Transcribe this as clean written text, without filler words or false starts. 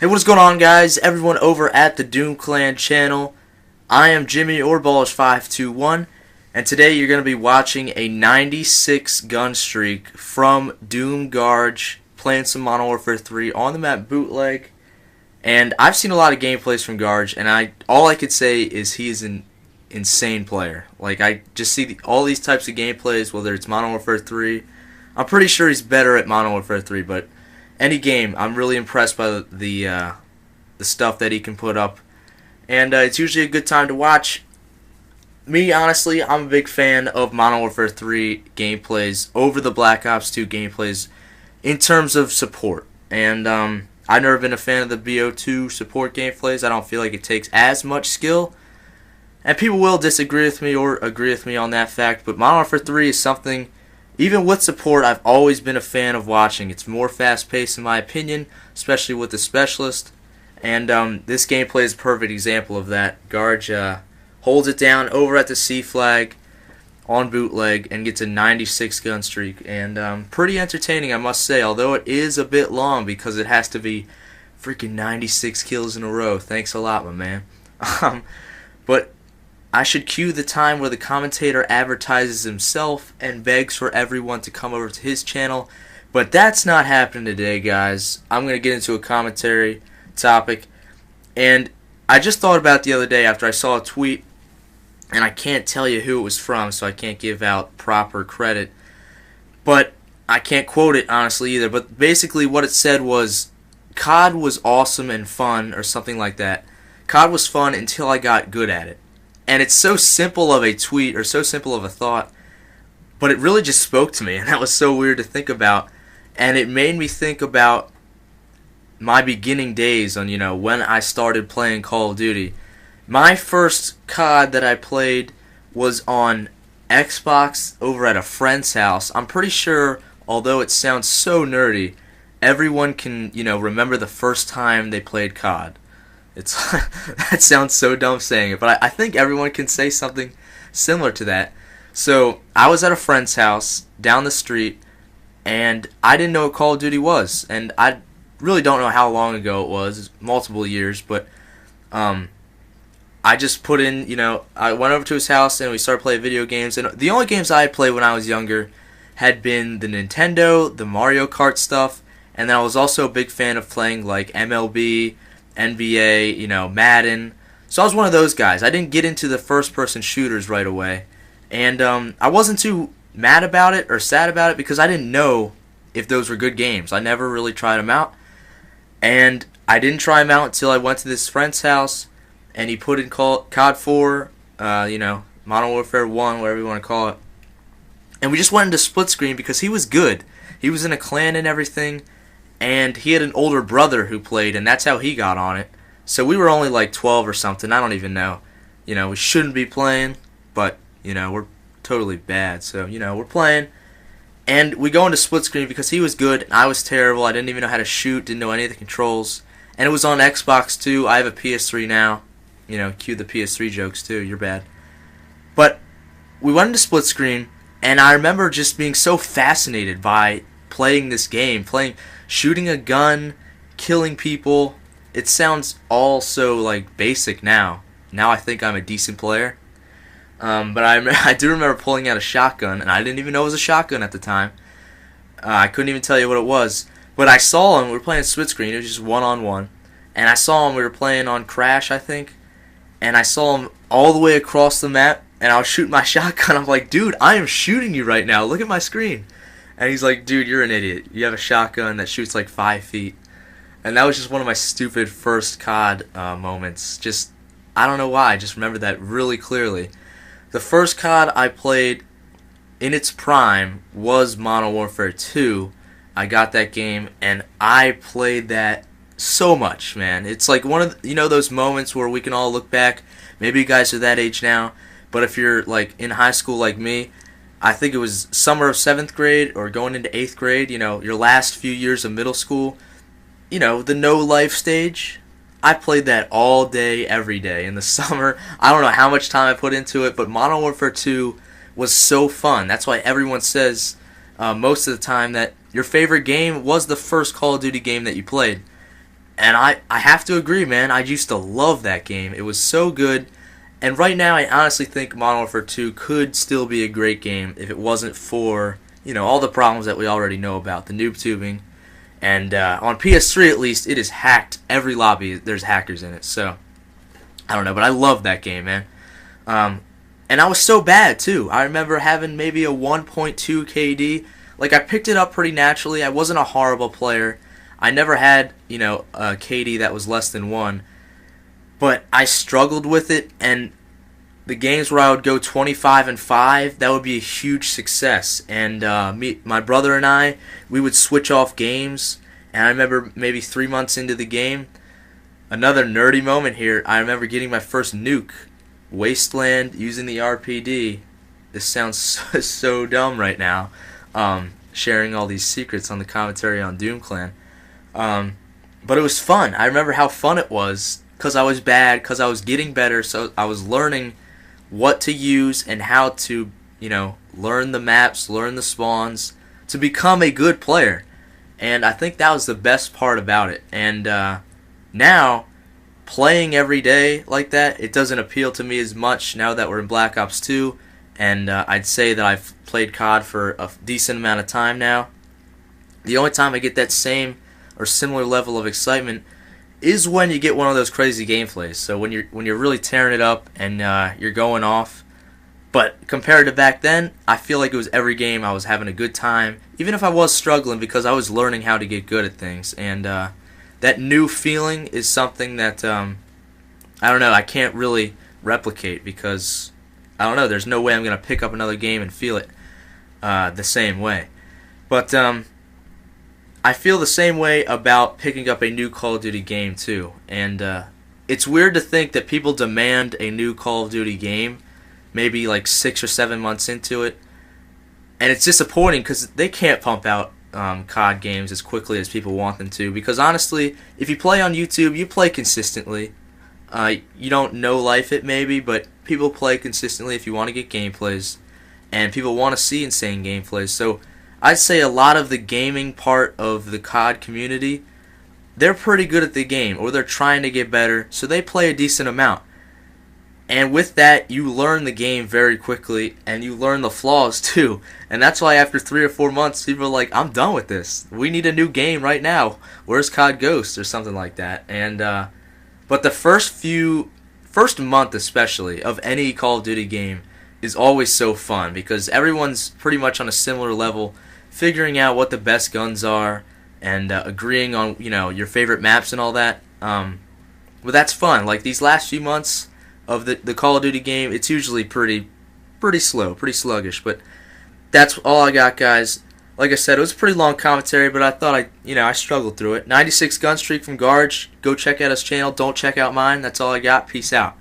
Hey, what is going on, guys? Everyone over at the Doom Clan channel. I am Jimmy, or Ballers521, and today you're going to be watching a 96 gun streak from Doom Garge, playing some Modern Warfare 3 on the map Bootleg. And I've seen a lot of gameplays from Garge, and all I could say is he is an insane player. Like, I just see all these types of gameplays, whether it's Modern Warfare 3. I'm pretty sure he's better at Modern Warfare 3, but any game, I'm really impressed by the stuff that he can put up, and it's usually a good time to watch. Me, honestly, I'm a big fan of Modern Warfare 3 gameplays over the Black Ops 2 gameplays in terms of support, and I've never been a fan of the BO2 support gameplays. I don't feel like it takes as much skill, and people will disagree with me or agree with me on that fact, but Modern Warfare 3 is something, even with support, I've always been a fan of watching. It's more fast-paced in my opinion, especially with the specialist. And this gameplay is a perfect example of that. Garge holds it down over at the C flag on Bootleg and gets a 96 gun streak. And pretty entertaining, I must say, although it is a bit long because it has to be freaking 96 kills in a row. Thanks a lot, my man. But I should cue the time where the commentator advertises himself and begs for everyone to come over to his channel, but that's not happening today, guys. I'm going to get into a commentary topic, and I just thought about it the other day after I saw a tweet, and I can't tell you who it was from, so I can't give out proper credit, but I can't quote it honestly either, but basically what it said was, COD was awesome and fun, or something like that. COD was fun until I got good at it. And it's so simple of a tweet, or so simple of a thought, but it really just spoke to me, and that was so weird to think about. And it made me think about my beginning days on, when I started playing Call of Duty. My first COD that I played was on Xbox over at a friend's house. I'm pretty sure, although it sounds so nerdy, everyone can, remember the first time they played COD. That sounds so dumb saying it, but I think everyone can say something similar to that. So I was at a friend's house down the street, and I didn't know what Call of Duty was, and I really don't know how long ago it was, multiple years, but I just put in, I went over to his house and we started playing video games, and the only games I had played when I was younger had been the Nintendo, the Mario Kart stuff, and then I was also a big fan of playing like MLB, NBA, Madden. So I was one of those guys. I didn't get into the first-person shooters right away. And I wasn't too mad about it or sad about it because I didn't know if those were good games. I never really tried them out. And I didn't try them out until I went to this friend's house, and he put in COD 4, Modern Warfare 1, whatever you want to call it. And we just went into split screen because he was good. He was in a clan and everything. And he had an older brother who played, and that's how he got on it. So we were only like 12 or something. I don't even know. We shouldn't be playing, but, we're totally bad. So, we're playing. And we go into split screen because he was good, and I was terrible. I didn't even know how to shoot, didn't know any of the controls. And it was on Xbox too. I have a PS3 now. Cue the PS3 jokes too. You're bad. But we went into split screen, and I remember just being so fascinated by playing this game, shooting a gun, killing people. It sounds all so like basic now. Now I think I'm a decent player. But I do remember pulling out a shotgun, and I didn't even know it was a shotgun at the time. I couldn't even tell you what it was. But I saw him. We were playing split screen. It was just one-on-one. And I saw him. We were playing on Crash, I think. And I saw him all the way across the map, and I was shooting my shotgun. I'm like, dude, I am shooting you right now. Look at my screen. And he's like, dude, you're an idiot. You have a shotgun that shoots like 5 feet. And that was just one of my stupid first COD moments. Just, I don't know why. I just remember that really clearly. The first COD I played in its prime was Modern Warfare 2. I got that game, and I played that so much, man. It's like one of those moments where we can all look back. Maybe you guys are that age now. But if you're like in high school like me, I think it was summer of 7th grade or going into 8th grade, your last few years of middle school, the no-life stage. I played that all day, every day in the summer. I don't know how much time I put into it, but Modern Warfare 2 was so fun. That's why everyone says most of the time that your favorite game was the first Call of Duty game that you played. And I have to agree, man. I used to love that game. It was so good. And right now, I honestly think Modern Warfare 2 could still be a great game if it wasn't for, all the problems that we already know about. The noob tubing. And on PS3, at least, it is hacked. Every lobby, there's hackers in it. So, I don't know. But I love that game, man. And I was so bad, too. I remember having maybe a 1.2 KD. Like, I picked it up pretty naturally. I wasn't a horrible player. I never had, a KD that was less than 1. But I struggled with it, and the games where I would go 25-5, that would be a huge success. And my brother and I, we would switch off games. And I remember maybe 3 months into the game, another nerdy moment here, I remember getting my first nuke. Wasteland using the RPD. This sounds so dumb right now. Sharing all these secrets on the commentary on Doom Clan. But it was fun. I remember how fun it was because I was bad, because I was getting better, so I was learning what to use and how to, learn the maps, learn the spawns, to become a good player. And I think that was the best part about it. And now, playing every day like that, it doesn't appeal to me as much now that we're in Black Ops 2. And I'd say that I've played COD for a decent amount of time now. The only time I get that same or similar level of excitement is when you get one of those crazy gameplays. So when you're really tearing it up and you're going off. But compared to back then, I feel like it was every game I was having a good time, even if I was struggling, because I was learning how to get good at things. And that new feeling is something that I don't know, I can't really replicate, because I don't know, there's no way I'm gonna pick up another game and feel it the same way. But I feel the same way about picking up a new Call of Duty game too. And it's weird to think that people demand a new Call of Duty game maybe like 6 or 7 months into it, and it's disappointing because they can't pump out COD games as quickly as people want them to. Because honestly, if you play on YouTube, you play consistently. You don't know life it maybe, but people play consistently if you want to get gameplays, and people want to see insane gameplays. So I'd say a lot of the gaming part of the COD community, they're pretty good at the game, or they're trying to get better, so they play a decent amount. And with that, you learn the game very quickly, and you learn the flaws too. And that's why after 3 or 4 months, people are like, I'm done with this. We need a new game right now. Where's COD Ghost? Or something like that. And but the first month especially, of any Call of Duty game is always so fun, because everyone's pretty much on a similar level, figuring out what the best guns are, and agreeing on, your favorite maps and all that. But that's fun. Like these last few months of the Call of Duty game, it's usually pretty slow, pretty sluggish. But that's all I got, guys. Like I said, it was a pretty long commentary, but I thought I struggled through it. 96 GUNSTREAK from Garge. Go check out his channel. Don't check out mine. That's all I got. Peace out.